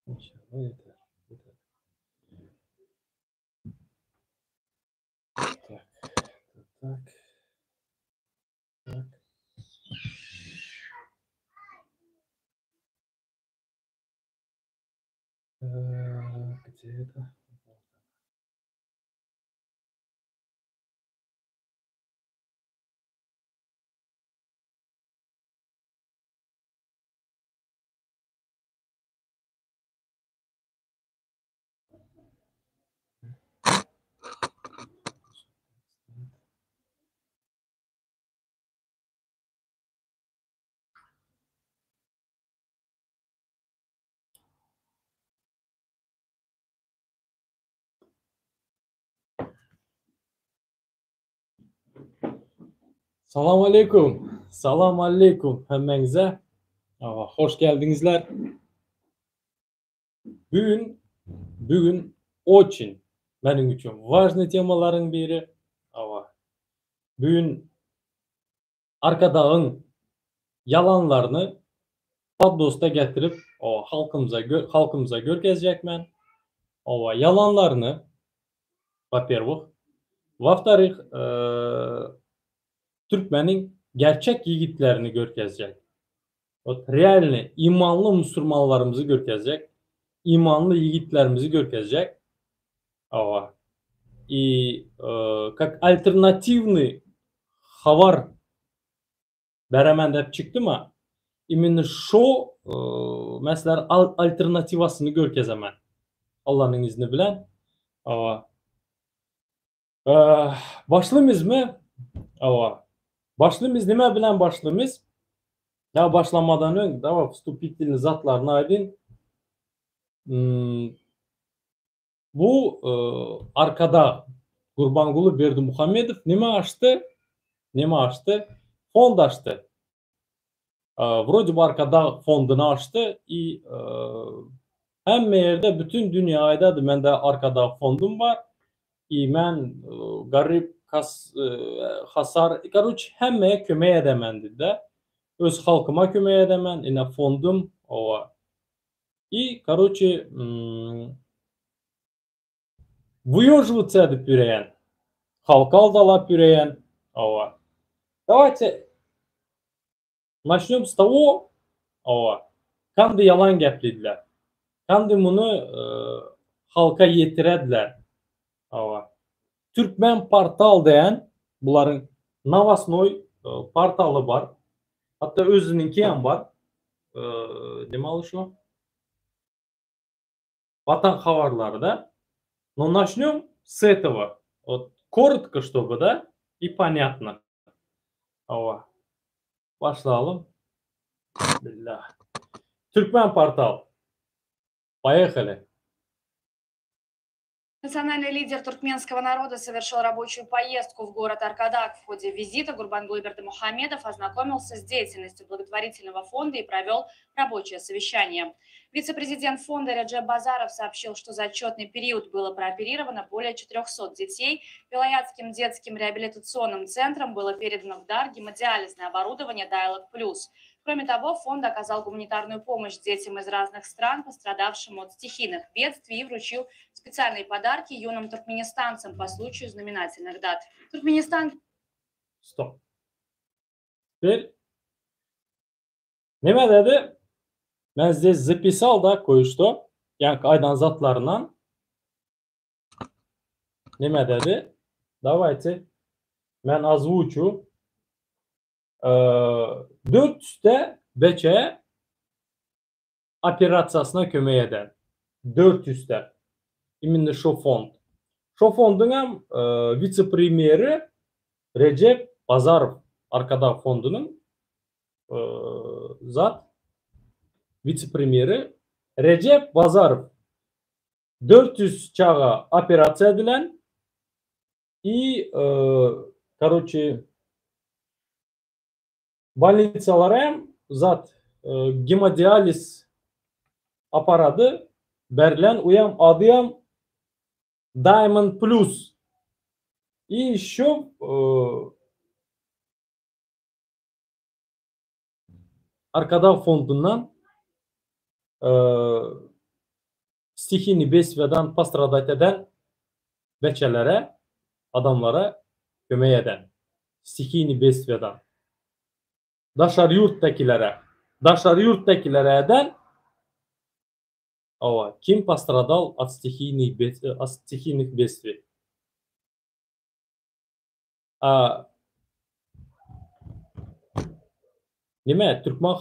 İnşallah yeter. Yeter. Так, так, так. Где это? Salam aleykum. Salam aleykum hemmenize. Hoş geldinizler. Bugün очень benim için важный temaların biri. Bugün arkadağın yalanlarını Padlos'ta getirip halkımıza görkezecekmen. Yalanlarını, во-первых. Во-вторых, Türkmenin gerçek yiğitlerini görkezecek. Realni, imanlı Müslümanlarımızı görkezecek. İmanlı yiğitlerimizi görkezecek. И как альтернативный хабар беремен деп çıktı mı? Именно şu mesela alternativasını görkezemen. Allah'ın izni bilen. Başlığımız mı? Başlığımız nime bilen başlığımız? Ya başlamadan önce daha vstupительный zatlarını aydın. Bu arkada Gurbanguly Berdimuhamedov nime açtı? Fond açtı. Вроде бы arkada fondunu açtı. Hem yerde bütün dünyada da mende arkada fondum var. Ben garip hasar, короче, hemmeye kömeğe edemendi de. Öz halkıma kömeğe edemen, yine fondum ova. Короче, выеживаться edip yüreyen, halka aldalap yüreyen ова. Давайте начнем с того, kandı yalan geplediler. Kandı bunu halka yetirediler. Türkmen Portal deyen, bunların Novostnoy portalı var. Hatta özününki yan var. Demeli şu. Vatan haberleri da. Но начнем с этого. Вот коротко, чтобы, да, и понятно. Başlayalım. Bismillah. Türkmen Portal. Поехали. Национальный лидер туркменского народа совершил рабочую поездку в город Аркадак. В ходе визита Гурбангулы Бердымухамедов ознакомился с деятельностью благотворительного фонда и провел рабочее совещание. Вице-президент фонда Реджеп Базаров сообщил, что за отчетный период было прооперировано более 400 детей. Вилаятским детским реабилитационным центрам было передано в дар гемодиализное оборудование Dialog Plus. Кроме того, фонд оказал гуманитарную помощь детям из разных стран, пострадавшим от стихийных бедствий, и вручил специальные подарки юным туркменистанцам по случаю знаменательных дат. Туркменистан... Stop. Теперь, neme dedi? Ben size записал da кое-что. Yani aydan zatlarından. Neme dedi? Давайте. Ben озвучу. 400'te Beçe operasyasına kömək eden. 400'te. İmенно şu fond. Şu fondun hem vice-premieri Recep Bazarov. Arkada fondunun zat vice-premieri Recep Bazarov. 400 çağa operasya edilen и, короче, больницалара hem zat hemodializ aparatı verilen uyam adı Diamond Plus. И еще arkada fondundan stihiyni besveden pastradat eden beçelere, adamlara kömək eden. Stihiyni besveden. Daşar yurttakilere eden kim пострадал от стихийных бедствий. Nime? Türkmen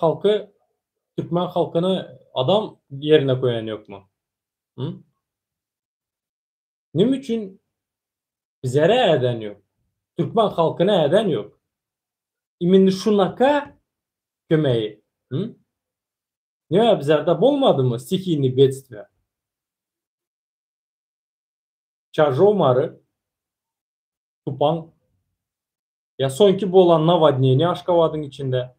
halkını adam yerine koyan yok mu? Hı? Ne için bizlere eden yok? Türkmen halkına eden yok. İmin şunaka kömeği. Hı? Ne bizlerde olmadı mı stihiyni бедствия? Çarjomarı, Tupan, ya sonki bu olan Navadniyeni Aşkavad'ın içinde.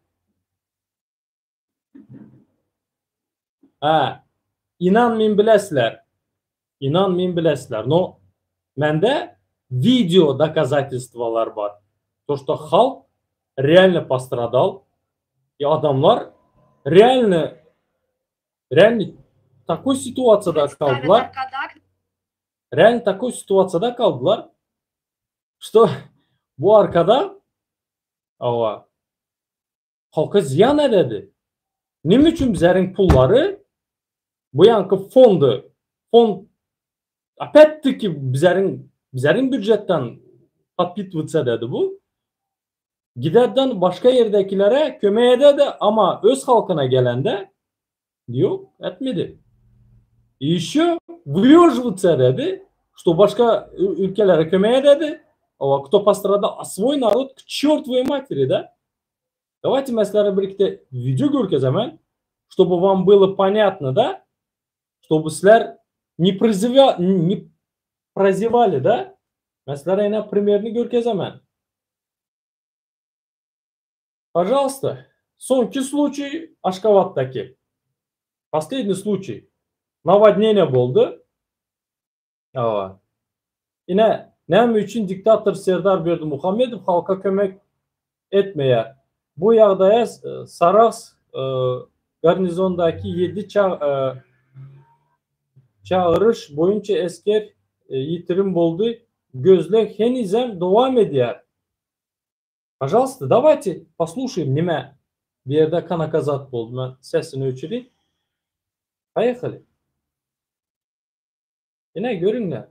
İnanmayın bilesler. Но mende video доказательстволар var. То, что halk реально пострадал, и adamlar реально такой ситуацияда kaldılar. Реально такой ситуацияда kaldılar, что bu arkada halka ziyan edildi. Ne için bizlerin pulları bu yankı fond опять-таки bizlerin bütçetten подпитываться dedi bu. Giderden başka yerdekilere kömeğe dedi ama öz halkına gelende yok etmedi. Еще выживаться dedi, что başka ülkelere kömeğe dedi. Кто пострадал, а свой народ к чертовой матери, да? Давайте мы с вами birlikte video görkezemen, чтобы вам было понятно, да? Чтобы sizler не прозевали, да? Mesela yine примерный görkezemen. Пожалуйста. Sonki случай Ашкаваттаки. Последний случай. Наводнение oldu. Yine ne için diktatör Serdar Berdimuhamedov halka kömek etmeye. Bu yağdaya Saras garnizondaki 7 çağırış boyunca asker yitirim oldu. Gözle henizem devam ediyor. Пожалуйста, давайте послушаем nime bir yerde kanakazat oldu. Ben sesini ölçüleyim. Поехали. Yine görün ne?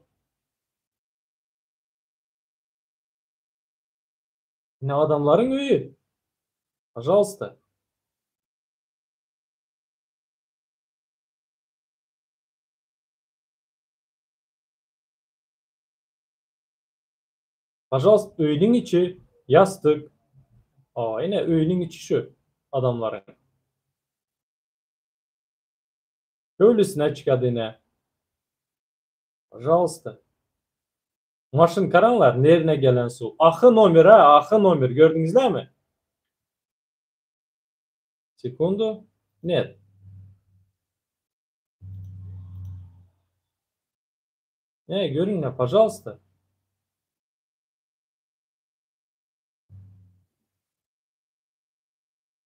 Yine adamların üyü. Пожалуйста. Pожалуйста, öyünün içi yastık. Yine öyünün içi şu adamların. Öylesine çıkadı yine. Пожалуйста. Maşın karanlar nerine gelen su. Ahı номер ahı номер gördünüz değil mi? Sekundu. Net. Ne görün ne, пожалуйста.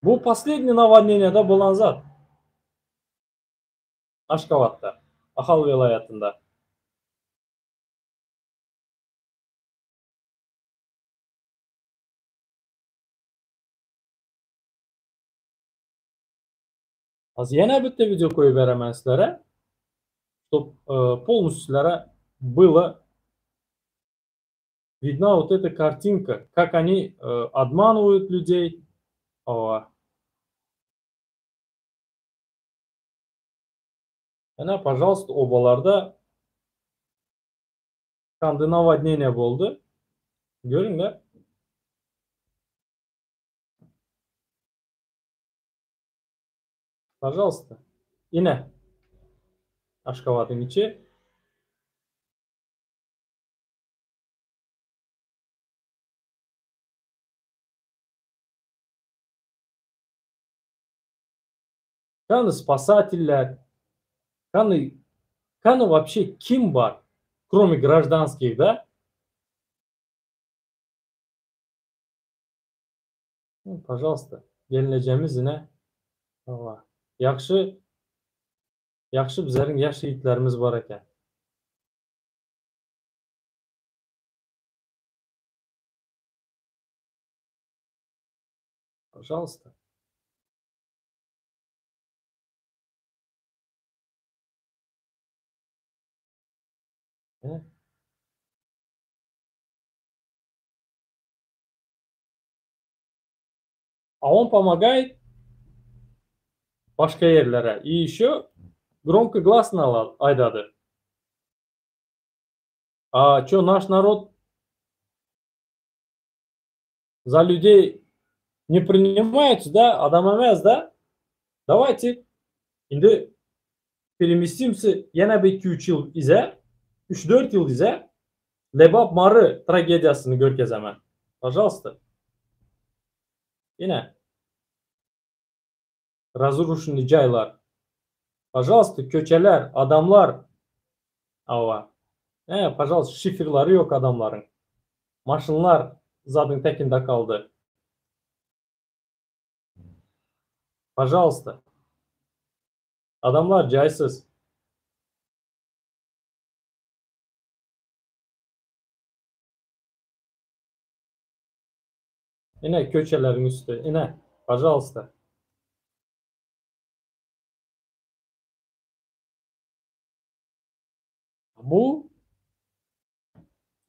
Bu последний наводнение'da bulan zat. Aşkavat'ta. Ahal vilayetinde. Az yana bitta video koyup beraman sizlere. Чтоб полностью sizlere было видна вот эта картинка, как они обманывают людей. Ana, пожалуйста, obalarda kandı наводнение oldu. Görün de. Пожалуйста. Yine Aşkavat'ın içi. Kanı спасательler, kanı вообще kim var? Кроме гражданских, да? Пожалуйста. Gelineceğimiz yine. Yaxşı Yaxşı bizlerin yaş yiğitlerimiz var eken. Пожалуйста. Evet. А он помогает başka yerlere. И еще громко гласно aydadı. А что, наш народ за людей не принимается, да? Adam emez, да? Давайте şimdi переместимся yine bir 2-3 yıl ize, 3-4 yıl ize Lebap Marı tragediyasını görkez hemen. Пожалуйста. Yine разрушенный caylar. Пожалуйста, köçeler, adamlar. Ava. Пожалуйста, şifirleri yok adamların. Maşınlar zadın tekinde kaldı. Пожалуйста. Adamlar caysız. Yine köçelerin üstü. Yine. Пожалуйста. Bu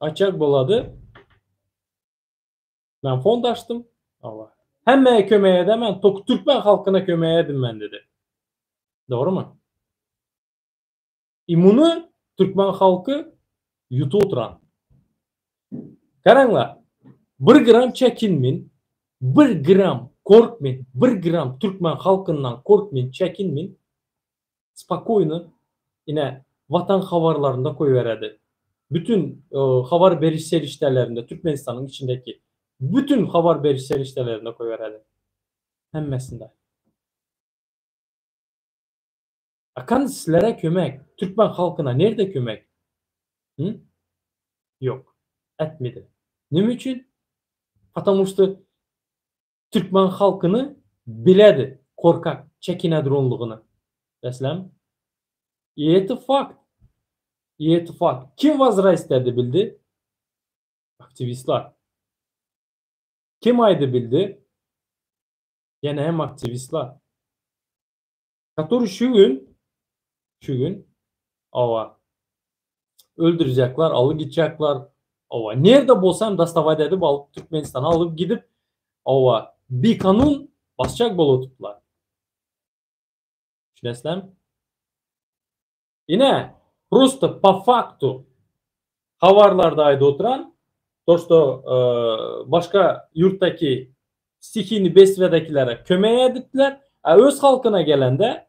açak boladı. Ben fond açtım. Allah. Hemen kömeğe edemem. Türkmen halkına kömeğe edin ben dedi. Doğru mu? İmunu Türkmen halkı yutu oturan. Karanglar. 1 gram çekinmin. 1 gram korkmin. 1 gram Türkmen halkından korkmin, çekinmin. Spokojno yine vatan havarlarında koyuverdi. Bütün havar beriş seriştelerinde Türkmenistan'ın içindeki bütün havar beriş seriştelerinde koyuverdi. Hemmesinde. Akan sizlere kömek, Türkmen halkına nerede kömek? Hı? Yok. Etmedi. Ne için? Потому что Türkmen halkını biledi. Korkak, çekinedir onluğunu. Mesela. И это факт. И это факт. Kim vazra istedi bildi? Aktivistler. Kim aydı bildi? Yine hem aktivistler. Который şu gün ava öldürecekler, alıp gidecekler. Ava nerede bulsam dastavat edip alıp Türkmenistan'a alıp gidip ava bir kanun basacak bolu tuttular. Düşünesem. Yine просто по факту havarlardaydı oturan то, что başka yurttaki stihini besvedekilere kömeğe edittiler. Öz halkına gelende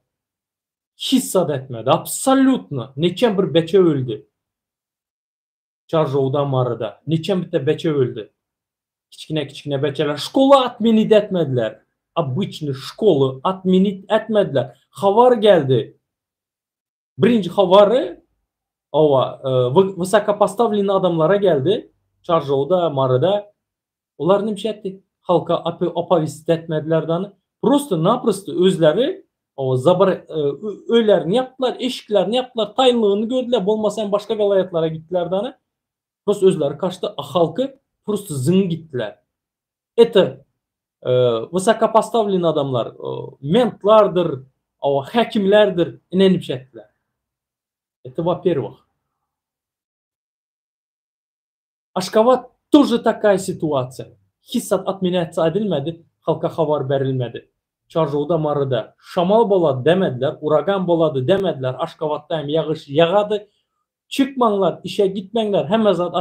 hissat etmedi. Absolutno. Neçen bir beçe öldü. Çarjovda marıda. Neçen bir beçe öldü. Kiçkine beçeler. Şkola atmenit etmediler. Обычный şkolu atmenit etmediler. Havar geldi. Birinci havarı высокопоставленный adamlara geldi. Çarjovda marıda. Onlar ne şey etti? Halka apavisit etmediler danı. Prosto özleri öylerini yaptılar, eşiklerini yaptılar, tayinliğini gördüler. Bolmasa başka velayetlara gittiler danı. Prosto özleri kaçtı. Halkı prosto zın gittiler. Это высокопоставленный adamlar, mentlardır, hakimlerdir. Ne şey ettiler? Это во-первых. Aşkabat тоже такая ситуация. Hissat atminatsa edilmedi, halka havar verilmedi. Çarjovda marıda şamal boladı demediler, uragan boladı demediler. Aşkavat'tayım yağış yağadı. Çıkmanlar, işe gitmenler, hemen zat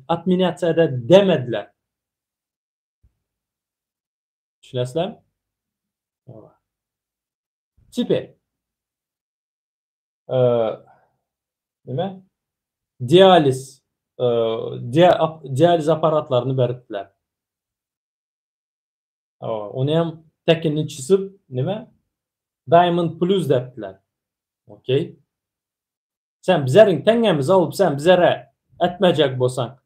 atminatsa ede demediler. Düşünesem? Теперь. Nime? Dializ aparatlarını verirdiler. Onu hem tekini çizip nime? Diamond Plus dediler. Okey. Sen bizlerin tengemizi alıp sen bizlere etmeyecek bolsan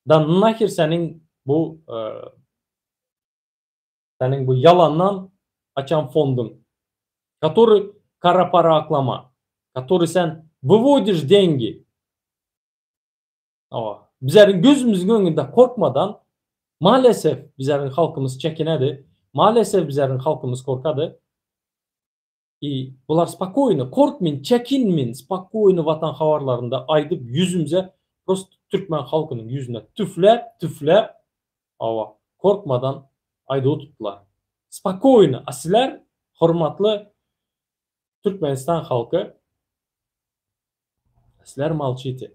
da nahir senin bu yalandan açan fondun. Который kara para aklama. который sen vыводишь деньги. Bizlerin gözümüzün önünde korkmadan maalesef bizlerin halkımız çekinedi. Maalesef bizlerin halkımız korkadı. Bular spokойно, korkmayın, çekinmeyin, spokойно vatan havarlarında aydıp yüzümüze, prosto Türkmen halkının yüzüne tüflep, korkmadan aydı tuttular. Spokойно, asiler, hürmetli Türkmenistan halkı, asiler молчите.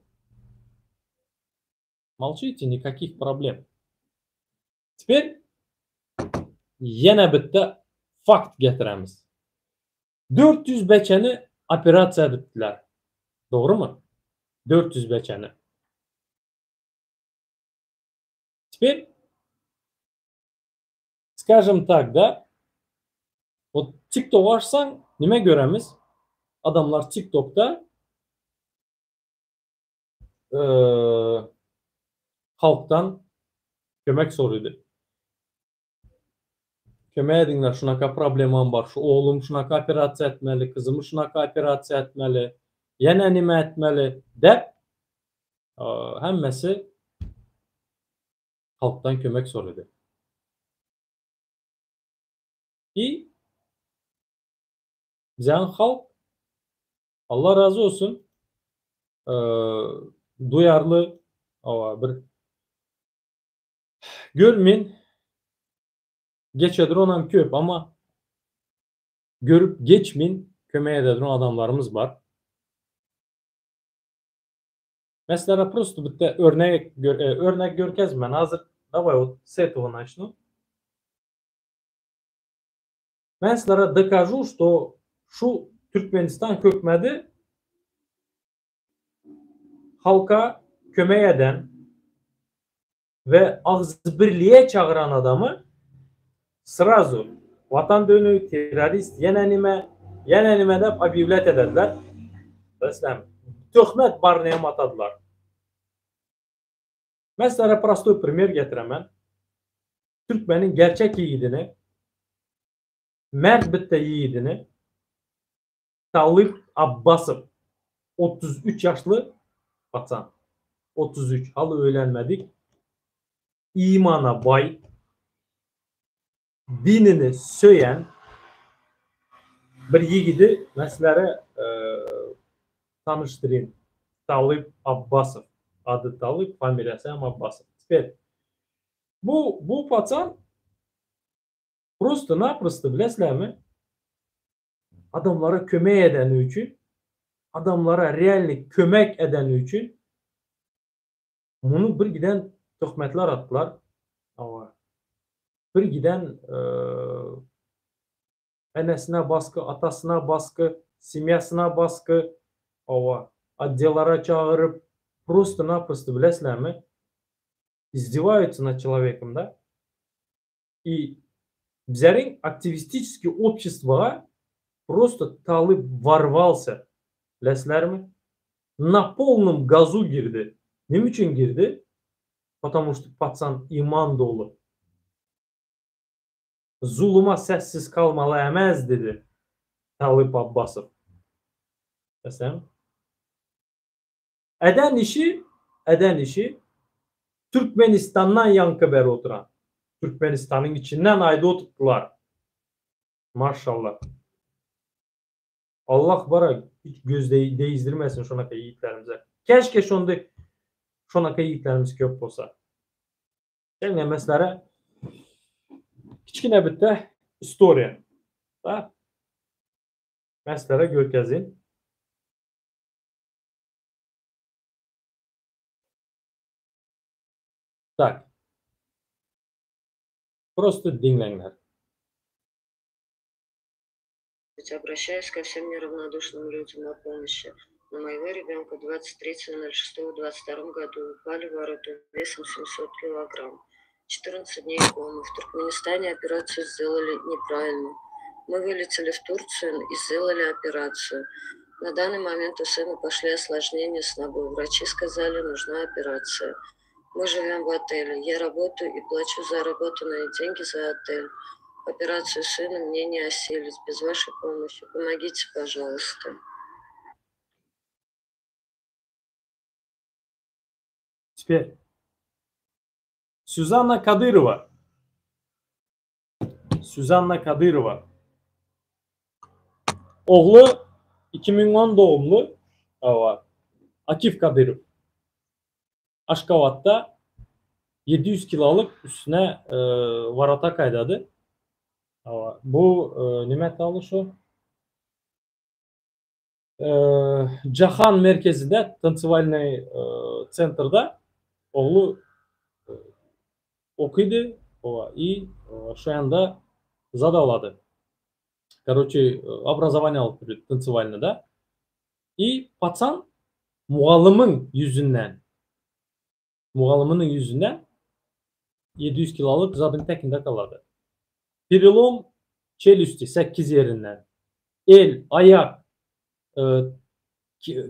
Молчите, никаких проблем. Теперь yine bitti fakt getiremiz. 400 beçeni operasiya ettiler. Doğru mu? 400 beçeni. Теперь, скажем так, da, o TikTok açsan nime göremiz? Adamlar TikTok'ta halktan kömek soruyordu. Kömək edinlər, şunaka problemam var, şu oğlum şunaka operasiya etmeli, kızımı şunaka operasiya etmeli, yenə nimə etmeli də həmməsi halktan kömək soruyordu. Bizden halk, Allah razı olsun, duyarlı, bir görmeyin, geçedir onam köp ama görüp geçmeyin, kömeğe ededir on adamlarımız var. Mesela просто bitte örnek görkez ben hazır davay вот с этого начну. Ben sizlere dокажу, что şu Türkmenistan kökmedi halka kömek eden ve ağzı birliğe çağıran adamı sırası vatan dönü, terörist, yenenime de объявлять ederler. Mesela töhmet barnaya atadılar. Mesela простой пример getiremem. Türkmenin gerçek yiğidini, mert bitte yiğidini Talip Abbasov 33 yaşlı vatan. 33 halı öğrenmedik. İmana bay, dinini söyleyen bir yiğidi meselelere tanıştırayım. Talip Abbasov. Adı Talip, familyası Abbasov. Bu vatan просто bilesler mi? Adamlara kömek eden için, adamlara reallik kömek eden için bunu bir giden töhmetler attılar. Bir giden enesine baskı, atasına baskı, simyasına baskı, отделlara çağırıp просто bilesler mi? Издеваются над человеком, да? И bizlerin aktivistическое общество просто Talip ворвался. Bilesler mi? На полном газу girdi. Ne için girdi? Потому что patsan iman dolu. Zuluma sessiz kalmalı emez dedi Talip Abbasov. Mesela eden işi Türkmenistan'dan yankı beri oturan. Türkmenistan'ın içinden ayda oturttular. Maşallah. Allah bara hiç göz değizdirmesin şonaka yiğitlerimize. Keşke şonaka yiğitlerimiz köp olsa. Yani mesela kiçkine bitte istoriya. Da? Mesela görkezin. Так. Просто dinleyenler. Обращаюсь ко всем неравнодушным людям о помощи. На моего ребенка 23.06.22 году упали ворота весом 700 килограмм. 14 дней комы. В Туркменистане операцию сделали неправильно. Мы вылетели в Турцию и сделали операцию. На данный момент у сына пошли осложнения с ногой. Врачи сказали, нужна операция. Мы живем в отеле. Я работаю и плачу заработанные деньги за отель. Операцию сына мне не осилить без вашей помощи. Помогите, пожалуйста. Теперь Сюзанна Кадырова. Сюзанна Кадырова. Oğlu 2010 doğumlu. Akif Kadyrov. Aşkavat'ta 700 kiloluk üstüne varata kaydadı. Bu nimet alış o. Cahan merkezinde Tansivalny center'da oğlu okuyordu. И şu anda zadaladı. Короче, образование alıp duruyor Tansivalny'da. И пацан muğalımın yüzünden 700 kiloluk zadın tekinde kaladı. Перелом челюсти 8 yerinden. El, ayak,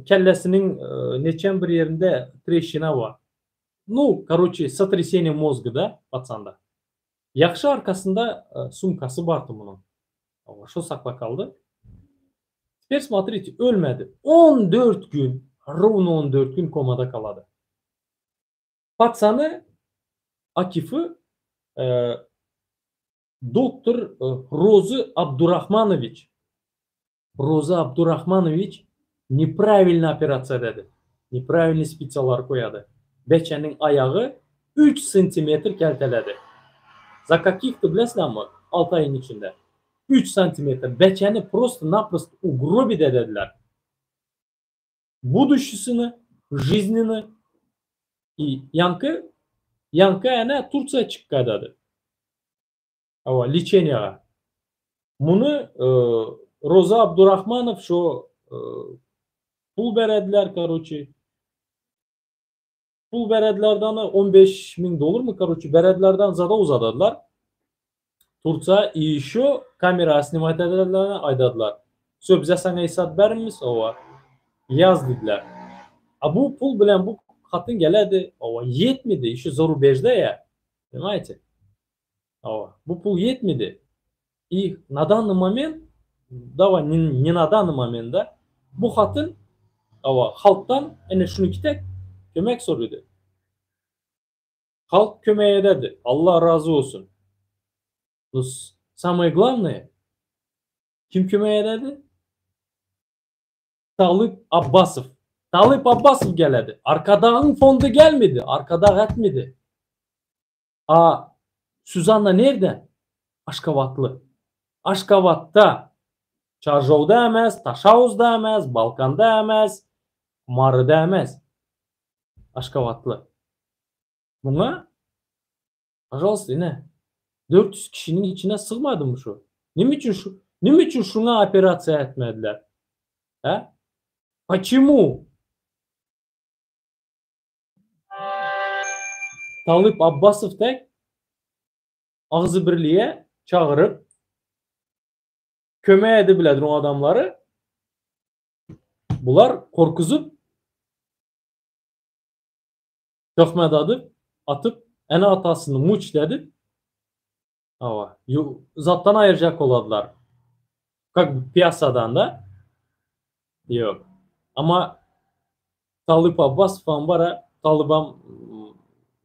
kellesinin neçen bir yerinde treşina var. Ну, короче, сотрясение mozgu da patsanda. Yaxşı arkasında sumkası vardı bunun. Ama şu sakla kaldı. Теперь смотрите, ölmedi. 14 gün, ровно 14 gün komada kaladı. Patsanı, Akif'i doktor Роза Абдурахманович neправильно операция dedi. Neправильно spitsalar koyadı. Beçenin ayağı 3 santimetre kelteledi. За каких-то bilesler mi? 6 ayın içinde. 3 santimetre. Beçeni просто-напросто угробить dediler. Будущесini, жизненini. И Yankı ana Tursiya çıkkadı. Ama лечениеге. Bunu Роза Абдурахманов şu pul berediler короче. Pul beredilerden 15.000 dolar mı короче beredilerden zada uzadadılar. Tursiya и еще kamera snimat ederlerine aydadılar. Söz bize sana hesap verimiz o yaz dediler. Bu pul bilen bu katın geledi. O yetmedi. İşte Zorubej'de ya. Понимаете? Bu pul yetmedi. И на данный момент, не на данный момент da bu hatın halktan şunu kitek kömek soruyordu. Halk kömeğe ederdi. Allah razı olsun. Самое главное, kim kömeğe ederdi? Talip Abbasov. Talip Abbasov geledi. Arkadağın fondu gelmedi. Arkadağ etmedi. Suzanna nerede? Aşkavatlı. Aşkavat'ta Çarjov'da emez, Taşavuz'da emez, Balkan'da emez, Marı'da emez. Aşkavatlı. Buna pожалуйста yine 400 kişinin içine sığmadı mı şu? Ne için şuna operasyon etmediler? He? Почему? Talip Abbasov tek ağzı birliğe çağırıp kömeğe edebilirler o adamları. Bunlar korkuzup töhmet atıp en hatasını muç dedip zattan ayıracak oladılar. Piyasadan da yok. Ama Talip Abbasov bara Talibam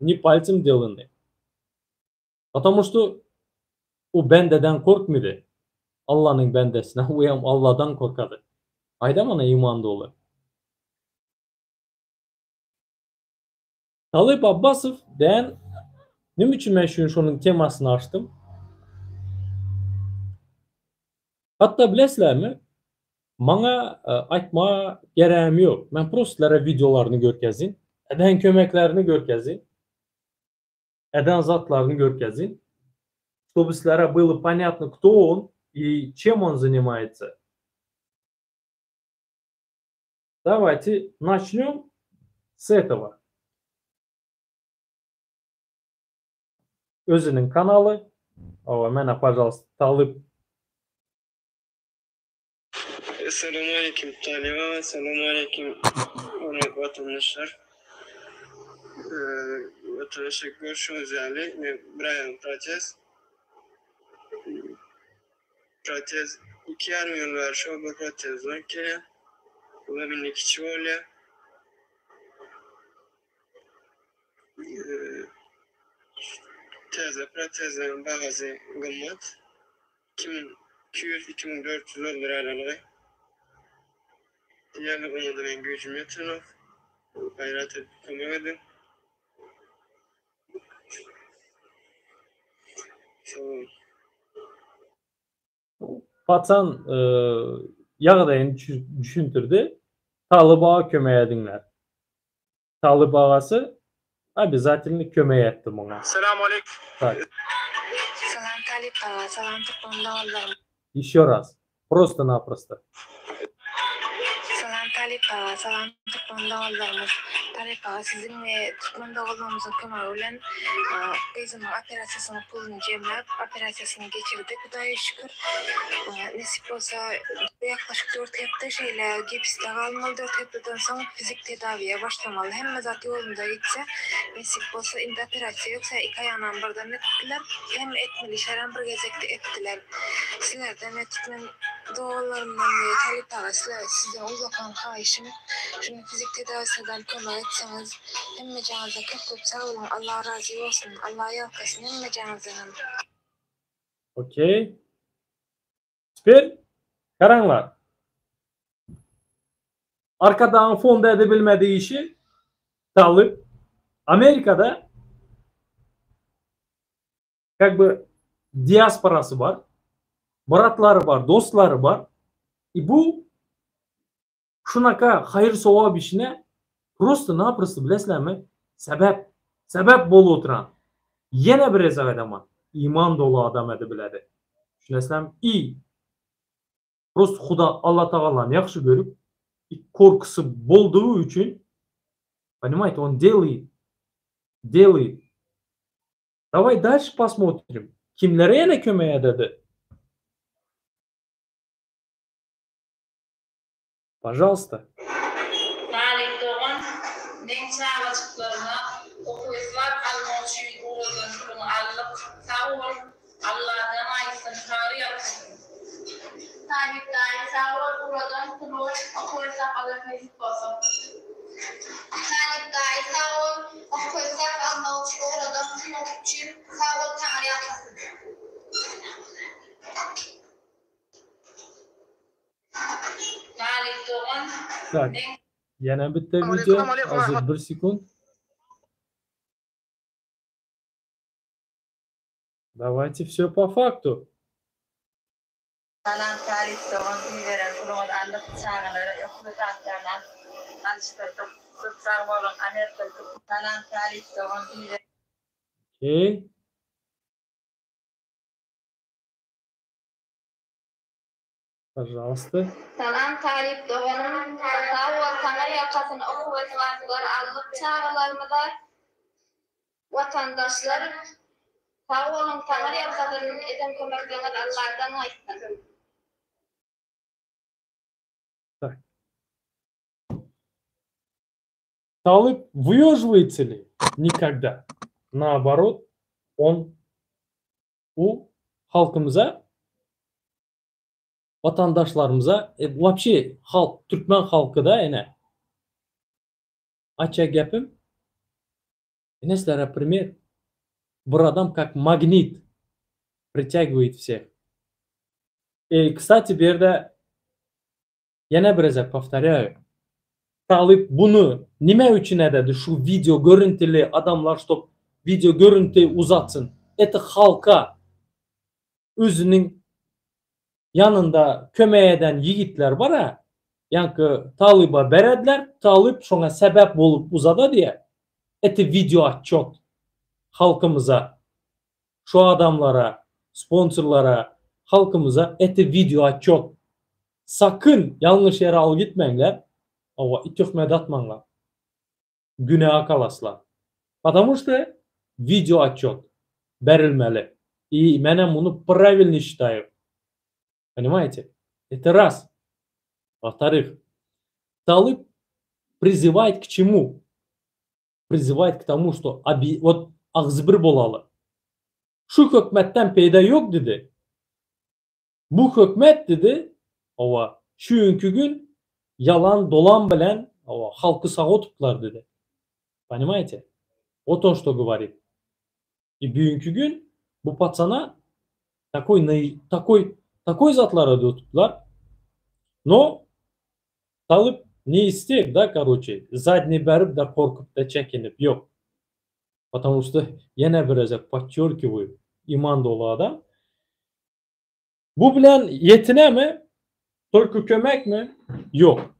не пальцем деланный. Потому что o bendeden korkmuyordu. Allah'ın bendesine uyam Allah'tan korkadı. Ayda bana imanda olur. Talip Abbasov den ne için ben şunun temasını açtım. Hatta bilesizler mi? Bana aytma gereğim yok. Ben prostlere videolarını görkezin. Eden kömeklerini görkezin. Eden zatlarını görkezin. Чтобы sizlere было понятно, кто он и чем он занимается. Давайте начнем с этого. Özünün kanalı. Bana, пожалуйста, Talip. Selamun aleyküm Talip. Selamun aleyküm vatandaşlar. Vatandaşlar görüşürüz yani. Brian Протез 2 milyon var şu anda протез ülkeye. Olabilmek için öyle. Teze protezlerin bagajı kımmat. 2200-2400 lira aralığı. Diğerli konuda ben gücüm yatırım. Gayret edip kömemedim. Patan yağdayını düşündürdü. Talıbağa kömeğe edinler. Talıbağası обязательно kömeğe etti buna. Selamünaleyküm. Так, Salam Talip, salam Tıklan'da. еще раз. Просто-напросто. Salam Talip, salam Tıklan'da. Talip, sizinle Tıklan'da olduğumuzun kömağıyla bizim operasyasını pulunu cemlep, operasyasını geçirdik. Kudaya şükür. Nasip olsa yaklaşık 4 hafta şeyle gipsle kalmalı. 4 haftadan sonra fizik tedaviye başlamalı. Hem mezat yolunda gitse, nasip olsa indi operasyon yoksa 2 ayağından birden ettiler. Hem etmeli, şaran bir gezekte ettiler. Sizlerden etmen doğalarından Talip Ağa, size uzaktan kayışım. Şunu fizik tedavisinden kömür etseniz, hem mecanınıza köp sağ olun. Allah razı olsun. Allah yakasın hem mecanınızdan. Okey. Süper. Karanlar. Arkadan fonda edebilmediği işi Talip Amerika'da как бы diasporası var. Bratları var, dostları var. Bu şunaka hayır sovab işine просто-naprosto bilesizlermi? Sebep bol oturan. Yine bir rezil adam. İman dolu adam edebiledi. Düşünesizlermi? İyi. Просто Xuda Allah Tağala'nı yaxşı görüp korkusu bolduğu için понимаете, он делает. Давай дальше посмотрим. Kimlere yine kömeğe dedi? Пожалуйста. Talip Doğan, den çağlaçıklarına okuyuşlar almoçu uğraşını alıp sağ ol, Allah'tan aysın tarih yapsın. Talip Doğan sağ ol, uğraşın kulu okuyuşlar alıp mesut olsun. Talip Doğan sağ ol, okuyuşlar almoçu uğraşın için sağ ol, tarih yapsın. Talip Doğan, Так. Yana bitta video. Hozir 1 sekund. Давайте все по факту. Salam Talip Doğan veren kurumada anlık çağrıları yapılır aktardan alıştırdık. Kutsan olun Amerika'da Salam Talip Doğan veren. Окей. Пожалуйста. Salam Talip Doğan'ın sağ ol kamera yakasını okuyucular anlık çağrılarımıza vatandaşlar sağ olun kamera yakasını eden kömeklerine Allah'tan aysın. Так. Талып выеживается ли? Никогда. Наоборот, он у halkımıza, vatandaşlarımıza, вообще halk, Türkmen halkı da yine açık yapım. Mesela, например, bir adam как магнит притягивает всех. И, кстати, bir yerde yine bir kez повторяю. Talip bunu nime için dedi? Şu video görüntülü adamlar stop video görüntü uzatsın. Eti halka özünün yanında kömeğe eden yiğitler var ha. Yani Talip'a berediler. Talip şuna sebep olup uzadı diye. Eti video atçot halkımıza, şu adamlara, sponsorlara, halkımıza eti video atçot. Sakın yanlış yere al gitmengler. Ama itühmet atmanglar. Günaha kalaslar. Потому что video отчет берilmeli. И мен bunu правильно считаю. Понимаете? Это раз. Во-вторых, Талып призывает к чему? Призывает к тому, что вот ağzıbir bolalı. Şu hükmetten peyda yok dedi. Bu hükmet dedi. Ova şu ünkü gün yalan dolan bilen halkı sağa tuttular dedi. Понимаете? Вот он что говорит. И bugünkü gün bu patsana такой zatlara da tuttular. Но Talip не из тех, да, короче, задний беріп да korkup da çekinip yok. Потому что yine biraz подчеркиваю, iman dolu adam. Bu bilen yetine mi? Только kömek mi? Yok.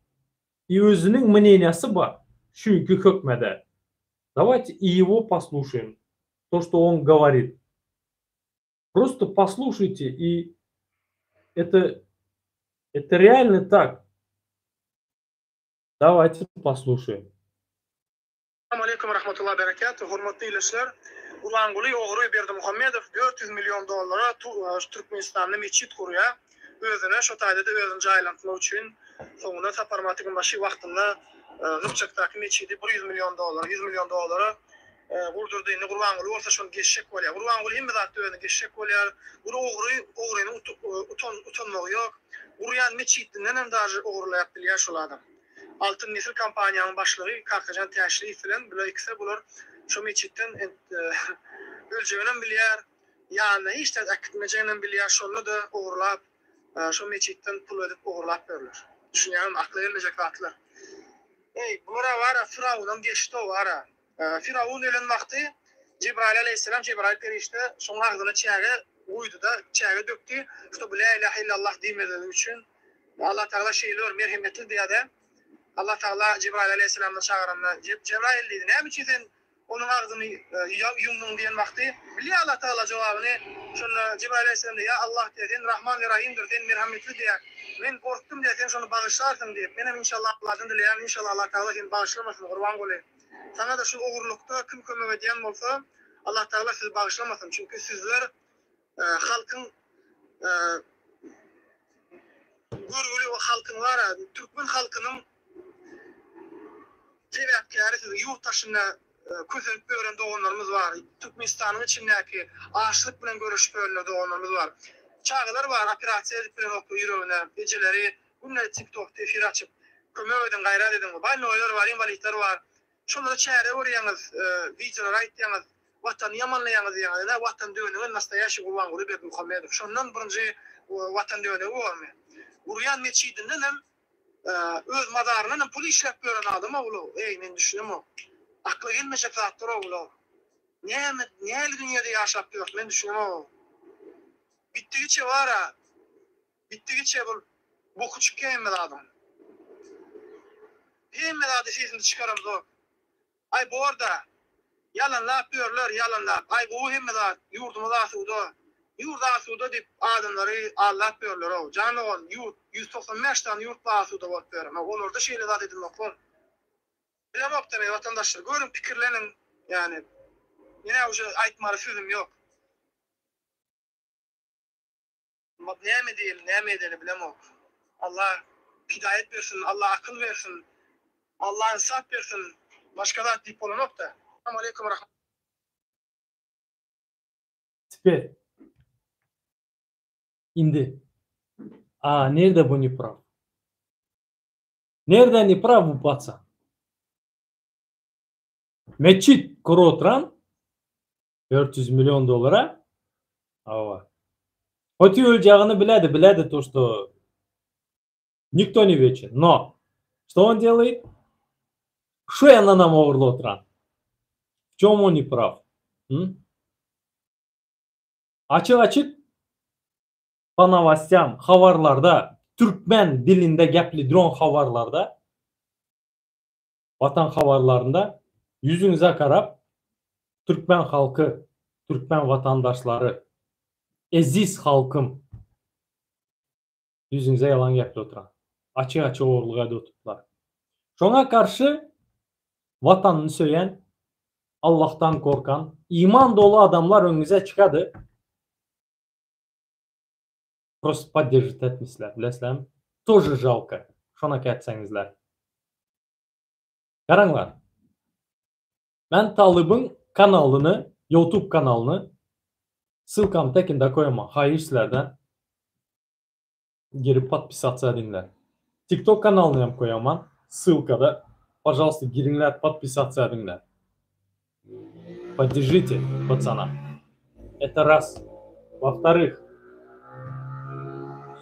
И özünün мнениясы var. Çünkü hükmede. Давайте и его послушаем. То, что он говорит. Просто послушайте, и это реально так. Давайте послушаем. Assalamu alaikum wa rahmatullahi wa barakatuh. Hurmatly izleyiciler, Ulanguly oğru Berdimuhamedov 400 milyon dolara Türkmenistan'da meçhit kuruyor. Özüne şu taýda da özüni jaýlantmak üçin soňunda taparmatygyň başy wagtynda Gıpçakdaky meçhidi 100 milyon dolar, 100 milyon dolara gurdurdygyny Gurbanguly bolsa şonu geçşek bolýar. Gurbanguly hem zat özüne geçşek bolýar. Bu oğruny utanmagy ýok. Gurýan meçhitden hem daşy oğurlaýap bilýär şol adam. Altın Nesil kampanyanyň başlygy Kakajan täşrif bilen bular ikisi bular şu meçhitten öljegini bilýär. Ýani hiç de akıtmajyny bilýär, şonu da oğurlap şu meçhitten pul ödüp oğurlap berler. Düşünýärmi, akly gelmejek zatlar. Bura var, Firavundan geçti o var. Firavun ölen vakti Cebrail aleyhisselam, Cebrail perişte son ağzına çäge uydu da çäge döktü. İşte bu la ilahe illallah diýmediği üçün Allah Teala şeyler merhametli diýdi. Allah Teala Cebrail aleyhisselam'dan çağıranlar. Cebrail dedi, ne biçim onun ağzını yumdun diyen vakti. Biliyor Allah Teala cevabını. Şunu Cebrail aleyhisselam dedi, ya Allah dedin, Rahman ve Rahim'dir, sen merhametli diye. Ben korktum diye sen şunu bağışlarsın diye. Benim inşallah Allah'ın dileyen, inşallah Allah Teala seni bağışlamasın, Gurbanguly. Sana da şu uğurlukta kim kömek ediyen olsa Allah Teala sizi bağışlamasın. Çünkü sizler halkın görgülü o halkın var ya, Türkmen halkının sebepkari sizi yurttaşına közelip öğren doğanlarımız var. Türkmenistan'ın içindeki ağaçlık bilen görüşüp öğren doğanlarımız var. Çağılar var, operasiya edip bilen okuyor yüreğine, geceleri, günleri TikTok'ta efir açıp kömek edin, gayret edin. Baynoylar var, invalidler var. Şunları çare uğrayanız, videolar aytyanız, vatanı yamanlayanız yani, vatan dönüğün nastayaşı Gurbanguly Berdimuhamedov. Şundan birinci vatan dönüğü olmuyor. Guryan meçhidinden hem öz madarından hem pul işlep gören adam oğlu. Men düşünüm o. Aklı gelmeyecek zatlar oğlu. Neyeli dünyada yaşap diyor, men düşünüm o. Bittigiçe var ha. Bittigiçe bu küçük yemedi adam. Yemedi adı sesini çıkarım zor. Ay bu orada yalanlar yapıyorlar, yalanlar. Ay bu hemmeler yurdumuz asuda. Yurt asuda deyip adamları Allah yapıyorlar o. Canı on yurt 195 tane yurtla asuda bakıyorum. Onlar da şeyle zat edilmek var. Bilemok da vatandaşlar. Görün fikirlerinin yani yine hoca aytmarı sözüm yok. Ne mi değil, ne mi edelim bilemok. Allah hidayet versin, Allah akıl versin. Allah insaf versin. Başka da deyip olanok da. Assalamu alaikum wa rahmatullahi. Теперь. Инди. Nerede bu неправ? Nerede неправ bu пацан? Meçhit kurotran 400 milyon dolara. Ава. Хоть и öleceğini biledi то, что никто не вечен. Но что он делает? Что я на нам оğurlotran? В чем он неправ? Açık по новостям, havarlarda, Türkmen dilinde gepli drone havarlarda, vatan havarlarında yüzünüze karab Türkmen halkı, Türkmen vatandaşları, eziz halkım yüzünüze yalan gepli oturan. Açık oğurluğa da oturttular. Şuna karşı vatanını söyleyen, Allah'tan korkan, iman dolu adamlar önünüze çıkadı. Просто поддержит etmişler, bilesizler. Тоже жалко. Şuna ketsengizler. Karanglar. Ben Talib'in kanalını, YouTube kanalını ссылкам tekinde koyamam. Hayır işlerden girip подписаться edinler. TikTok kanalını hem koyamam. Ссылкада, пожалуйста, girinler, подписаться edinler. Поддержите пацана. Это раз. Во-вторых,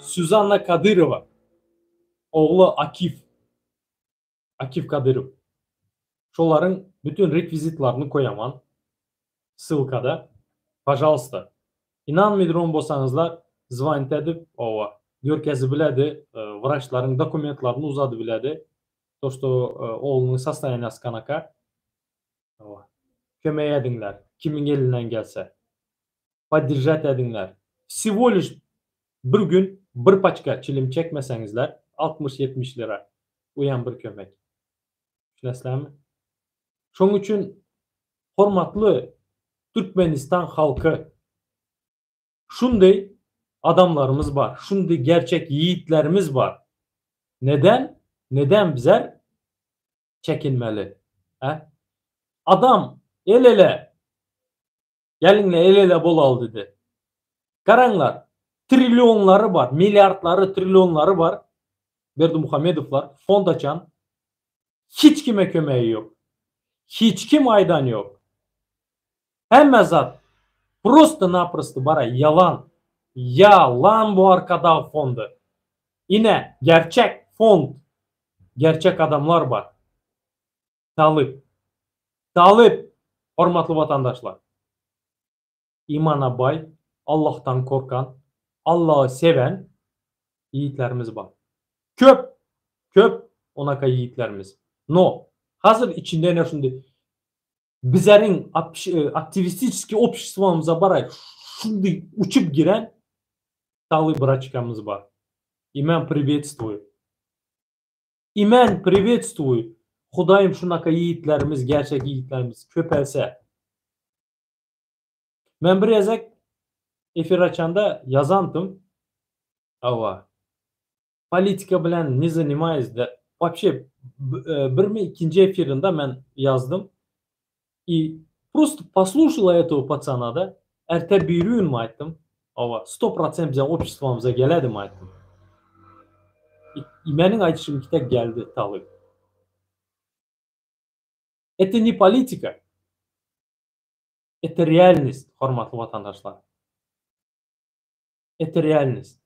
Сюзанна Кадырова, oğlu Akif Kadyrov. Şoların bütün rekvizitlerini koyaman ссылкада. Пожалуйста. İnanmıyorum bolsanızlar звонить edip görkezi biledi, vraçların dokumentlerini uzadı biledi. То, что oğlunun состояниесі kanaka. Kömeğe edinler. Kimin elinden gelse. Поддержать edinler. Всего lишь bir gün bir paçka çilim çekmesenizler 60-70 lira. Uyan bir kömek. Düşünesizlermi? Şunun için hormatlı Türkmenistan halkı şunday adamlarımız var. Şunday gerçek yiğitlerimiz var. Neden? Neden bizler çekinmeli? Adam el ele gelinle el ele bol al dedi. Karanlar trilyonları var. Milyardları, trilyonları var. Berdimuhamedovlar fond açan hiç kime kömeği yok. Hiç kim aydan yok. Hem zat просто-naprosto bara yalan. Yalan bu arkada fondu. Yine gerçek fond. Gerçek adamlar var. Talip. Hormatlı vatandaşlar. İmana bay, Allah'tan korkan, Allah'ı seven yiğitlerimiz var. Köp onaka yiğitlerimiz. No. Hazır içinde ne şimdi bizlerin aktivistik обществомыза bara şimdi uçup giren talı bıraçkamız var. İmen приветствую. Худайым şunaka yiğitlerimiz, gerçek yiğitlerimiz köpelse. Ben bir yazak efir açanda yazandım. Politika bilen ne занимаюсь da. Вообще bir mi ikinci efirinde ben yazdım. И просто послушала этого пацана da. Erter büyürüyün mü aytdım. 100% bize обществомыза geledi mi aytdım. İmenin aytışım kitap geldi talı. Это не политика. Это реальность, hormatlı vatandaşlar. Это реальность.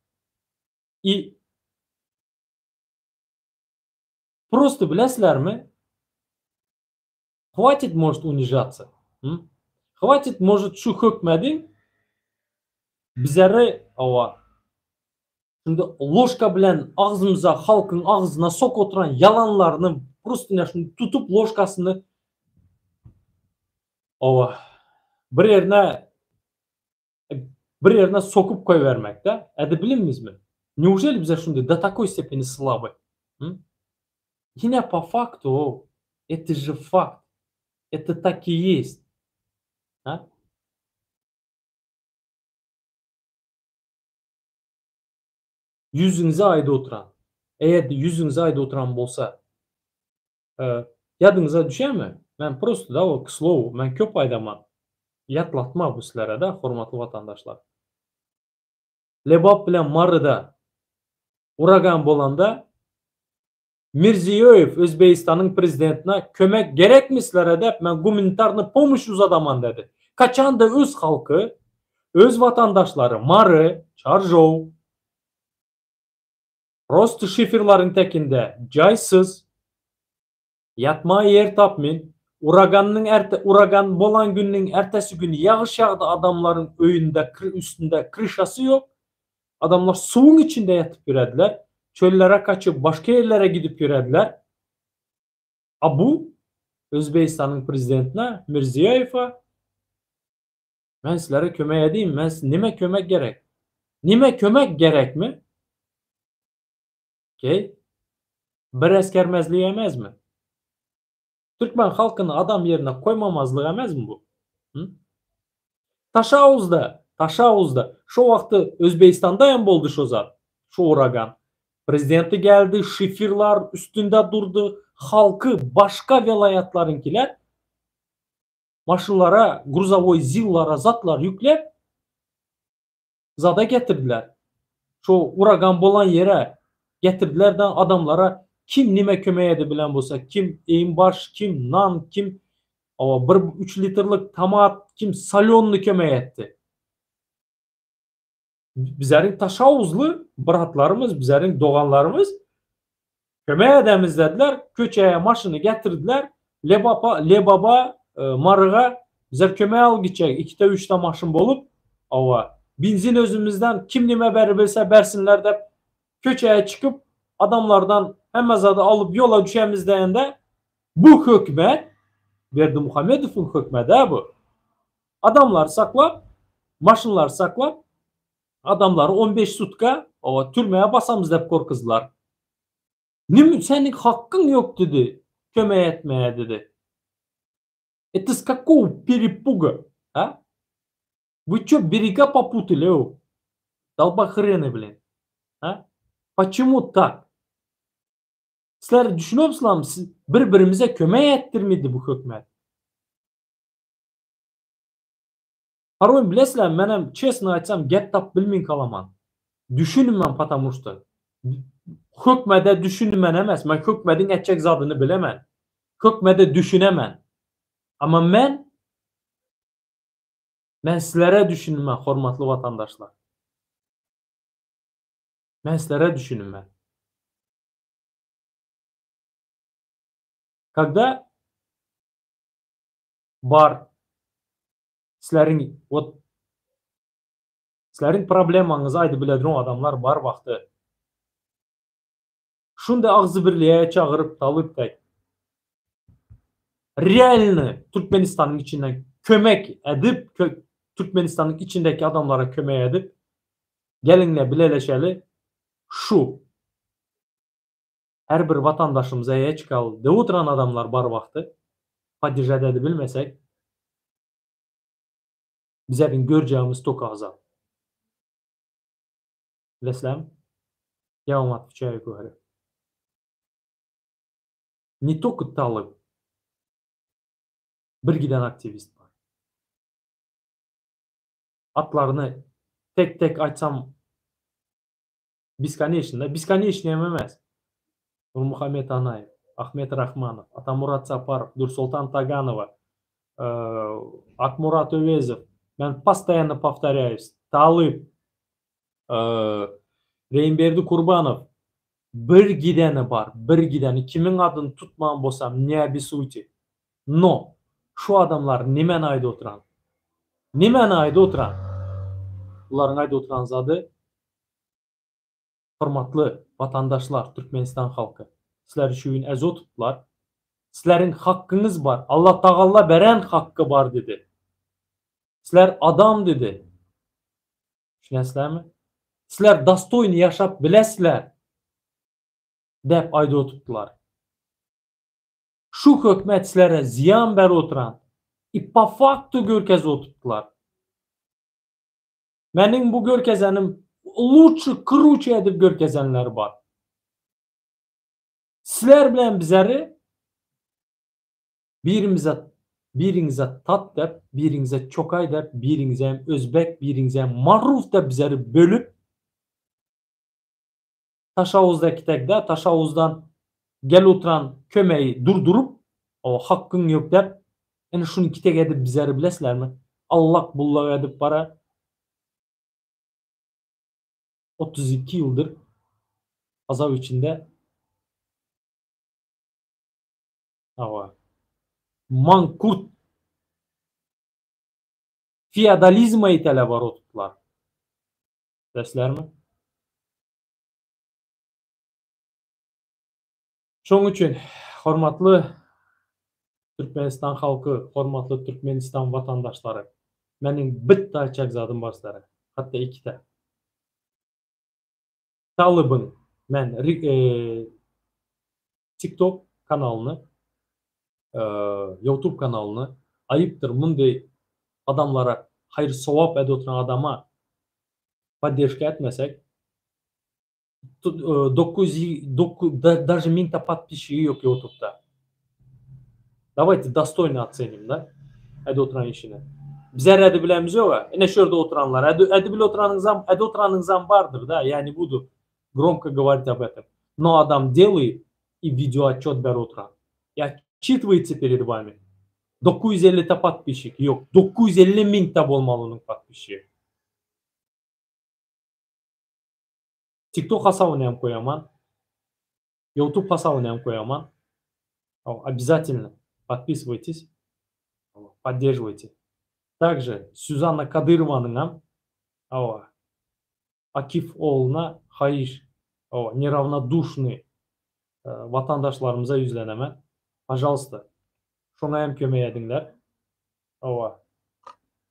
И просто bilesizler mi? Хватит, может, унижаться. Хватит, может, şu hükmedin bizleri şimdi ложка bilen ağzımıza, halkın ağzına sok oturan yalanlarını просто tutup ложкasını bir yerine sokup koyvermekte. Edebiliriz mi? Неужели bize şimdi до такой степени слабы? Yine по факту, это же факт. Это так и есть. Yüzünüze ayda oturan. Eğer de yüzünüze ayda oturan bolsa yadınıza düşer mi? Ben просто da o, к слову, ben köp aydaman. Yatlatma bu sizlere de, hormatlı vatandaşlar. Lebap bilen Marı'da uragan bolanda Mirziyoyev Özbekistan'ın prezidentine kömek gerekmislere de ben gumanitarny pomoş uzadaman dedi. Kaçan da öz halkı, öz vatandaşları Marı, Çarjov, Rost şifirlerin tekinde caysız, yatma yer tapmin, uragan bolan günün ertesi günü yağış yağdı, adamların öyünde, üstünde krişası yok. Adamlar suyun içinde yatıp yürediler. Çöllere kaçıp başka yerlere gidip yürediler. Bu Özbekistan'ın prezidentine Mirziyoyev'a ben sizlere kömek edeyim. Nime kömek gerek? Nime kömek gerek mi? Bir eskermezliği emez mi? Türkmen halkını adam yerine koymamazlığı emez mi bu? Taşavuzda şu vakti Özbekistan'da hem oldu şu zat. Şu uragan. Prezidenti geldi, şifirler üstünde durdu. Halkı başka velayetlarınkiler maşınlara, gruzavoy zillara, zatlar yüklep zada getirdiler. Şu uragan bolan yere getirdiler de adamlara kim nime kömeğe de bilen bolsa, kim eğimbaş, kim nan, kim Ama 3 litrlik tomat kim salyonunu kömeye etti. Bizlerin taşavuzlu bıratlarımız, bizlerin doğanlarımız kömeye edemiz dediler. Köçeye maşını getirdiler. Lebaba marığa bizler kömeye al gidecek. 2'te 3'te maşın bolup ama benzin özümüzden kim nime bilse versinler de köçeye çıkıp adamlardan hemen zaten alıp yola düşemizde bu hükmet Berdimuhamedov'un hükmede bu. Adamlar saklap, maşınlar saklap adamları 15 sutka o türmeye basamız dep korkuzlar. Senin hakkın yok dedi. Kömeye etmeye dedi. Это с какого перепуга? А? Вы что, берега попутали? Долба хрена, блин. А? Почему так? Sizler düşünüyor musunuz? Birbirimize kömeye ettirmedi bu hükmet. Harun bilesizler, benim çesini açsam get tap bilmeyin kalaman. Düşünün ben потому что. Hükmede düşünmen emez. Ben hükmedin edecek zadını bilemem. Hükmede düşünemem. Ama ben sizlere düşünmem, hormatlı vatandaşlar. Ben sizlere düşünmem. Когда var sizlerin problemanızı aydı bilediğin adamlar var vakti. Şunda ağzı birliğe çağırıp talıp da realini Türkmenistan'ın içinden kömek edip Türkmenistan'ın içindeki adamlara kömek edip gelinle bileleşeli şu her bir vatandaşımıza eye çıkalı de oturan adamlar var vakti padijat edip bilmesek bizlerin göreceğimiz tok azal. Bilesem devam atmışaya göre. Не только Талib, bir giden aktivist var. Atlarını tek tek açsam Бесконечный ememez. Nurmuhammed Anayev, Ahmet Rahmanov, Atamurat Saparov, Nursultan Taganova, Akmurat Övezov. Ben постоянно повторяюсь. Talib, Reynberdi Kurbanov. Bir gideni var, bir gideni. Kimin adını tutmağın bolsam, ne bir suyti. No, şu adamlar nimen ayda oturan. Nimen ayda oturan. Bunların ayda oturan zadı, hormatlı vatandaşlar, Türkmenistan halkı. Sizler üçün əzo tutdular. Sizlerin hakkınız var. Allah Teala veren hakkı var dedi. Sizler adam dedi. Düşünesizler mi? Sizler dostoyni yaşap bilesizler. Dep ayda tutdular. Şu hükmet sizlere ziyan beri oturan po faktu görkezi oturttular. Benim bu görkezenim lучше, круче edip görkezenler var. Sizler bilen bizleri birinize tat dep, birinize çokay dep, birinize özbek, birinize maruf dep bizleri bölüp taşavuzdaki tekde taşavuzdan gel oturan kömeği durdurup o hakkın yok dep yani şunu kitek edip bizleri bilesizler mi? Allah bullak edip para 32 yıldır azap içinde mankurt feodalizma itele var tuttular. Bilesizler mi? Şunun için hormatlı Türkmenistan halkı, hormatlı Türkmenistan vatandaşları, benim bitta açacak zadım var sizlere. Hatta ikide. Talib'in ben TikTok kanalını, YouTube kanalını ayıptır bunday adamlara hayır sevap ediyoturan adama поддержка etmesek 900 даже 1000 подписчики yok YouTube'da. Давайте достойно оценим da edi oturan işini. Bizler edi bilemiz yok ya. Ne şurada oturanlar. Edi bile oturanınızdan vardır da. Yani budur. Громко говорить об этом. Но адам делает и видеоотчет берет. И отчитывается перед вами. 950 ta подписчик. Yok. 950 ming ta bolmalı onun подписчиги. TikTok hesabını hem koyaman. YouTube hesabını hem koyaman. Обязательно подписывайтесь. Поддерживайте. Также Сюзанна Кадырованың Акиф оğluna hayır. Неравнодушный vatandaşlarımıza yüzlenemen. Пожалуйста. Şuna hem kömeye edinler.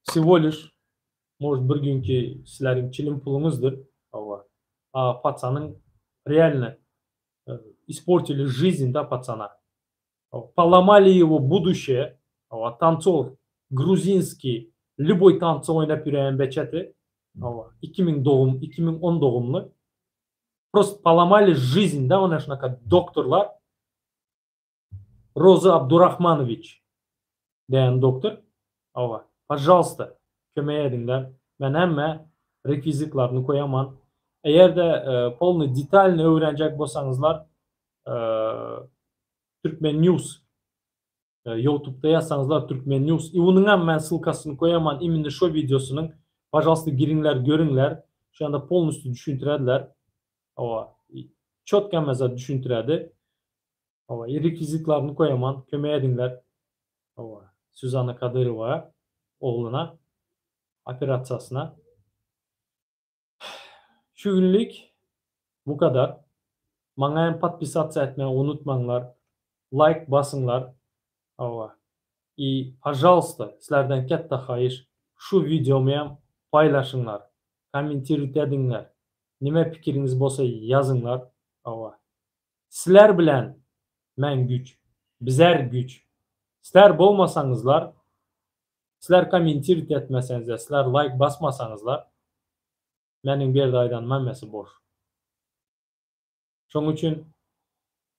Всего лишь может bir günkü sizlerin çilim pulunuzdur. Пацанın реально испортили жизнь, да, пацана. Поломали его будущее. Танцор грузинский любой танцы oynap yürüyen beçeti. 2000 doğum, 2010 doğumlu. Просто поломали жизнь, да, ona şunaka doktorlar. Роза Абдурахманович deyen doktor. Пожалуйста, kömeye edinler. Ben hemen rekvizitlerini koyamam. Eğer de polni detaylı öğrenecek bolsanızlar Türkmen News YouTube'da yazsanızlar Türkmen News. Onun hemen ссылкасını koyamam. İminde şu videosunun. Пожалуйста, girinler, görünler. Şu anda polnusu düşüntürediler. Çotken mesela düşüntüredi. Rekvizitlerini koyamam. Kömeye edinler. Сюзанна Кадырова oğluna operasyasına. Şu günlük bu kadar. Bana hem подписаться etmeyi unutmayınlar. Like basınlar. И, пожалуйста, sizlerden katta hayır. Şu videomu hem paylaşınlar. Kommentirt edinler. Nime fikriniz bolsa yazınlar. Sizler bilen men güç. Bizler güç. Sizler bolmasanızlar, sizler kommentirt etmeseniz, sizler like basmasanızlar, menin bir daydan mənməsi boş. Şunun için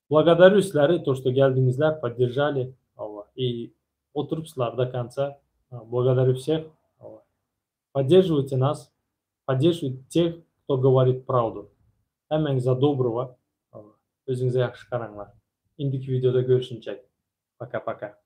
благодарю sizleri, то, что geldinizler, поддержали. И oturupsızlar до конца. Благодарю всех. Поддерживайте нас. Поддерживайте тех, кто говорит правду. Әмәңізге доброго. Өзіңізге yaxşı қараңlar. İndiki videoda görüşünce. Пока-пока.